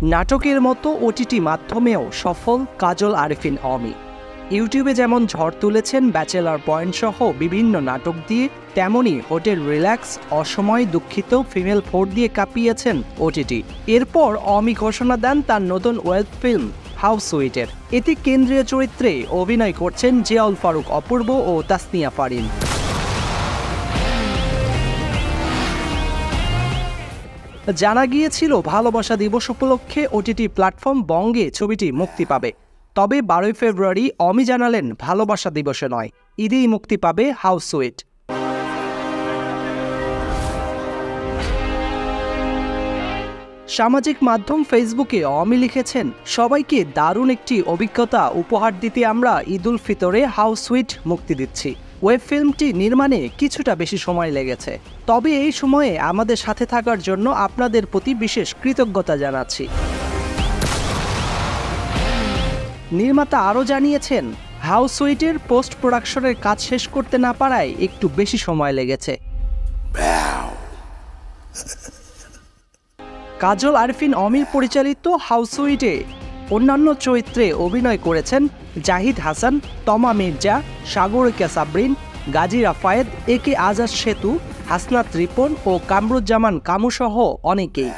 নাটকের মতো ওটিটি মাধ্যমেও সফল কাজল আরিফিন অমি। ইউটিউবে যেমন ঝড় তুলেছেন ব্যাচেলার পয়েন্ট সহ বিভিন্ন নাটক দিয়ে, তেমনি হোটেল রিল্যাক্স, অসময়, দুঃখিত, ফিমেল 4 দিয়ে কাঁপিয়েছেন ওটিটি। এরপর অমি ঘোষণা দেন তার নতুন ওয়েব ফিল্ম হাউস সুইটের। এতে কেন্দ্রীয় চরিত্রে অভিনয় করছেন জিয়াউল ফারুক অপূর্ব ও তাসনিয়া ফারিন। জানা গিয়েছিল ভালোবাসা দিবস উপলক্ষে ওটিটি প্ল্যাটফর্ম বঙ্গে ছবিটি মুক্তি পাবে। তবে 12 ফেব্রুয়ারি অমি জানালেন ভালোবাসা দিবসে নয়, ঈদেই মুক্তি পাবে হাউস সুইট। সামাজিক মাধ্যম ফেসবুকে অমি লিখেছেন, সবাইকে দারুণ একটি অভিজ্ঞতা উপহার দিতে আমরা ঈদুল ফিতরে হাউস সুইট মুক্তি দিচ্ছি। ওয়েব ফিল্মটি নির্মাণে কিছুটা বেশি সময় লেগেছে, তবে এই সময়ে আমাদের সাথে থাকার জন্য আপনাদের প্রতি বিশেষ কৃতজ্ঞতা জানাচ্ছি। নির্মাতা আরও জানিয়েছেন, হাউস সুইটের পোস্ট প্রোডাকশনের কাজ শেষ করতে না পারায় একটু বেশি সময় লেগেছে। কাজল আরিফিন অমির পরিচালিত হাউস সুইটে অন্যান্য চরিত্রে অভিনয় করেছেন জাহিদ হাসান, তমা মির্জা, সাগরিকা সাবরিন, গাজী রাফায়েত, একে আজাদ সেতু, হাসনাত রিপন ও কামরুজ্জামান কামুসহ অনেকেই।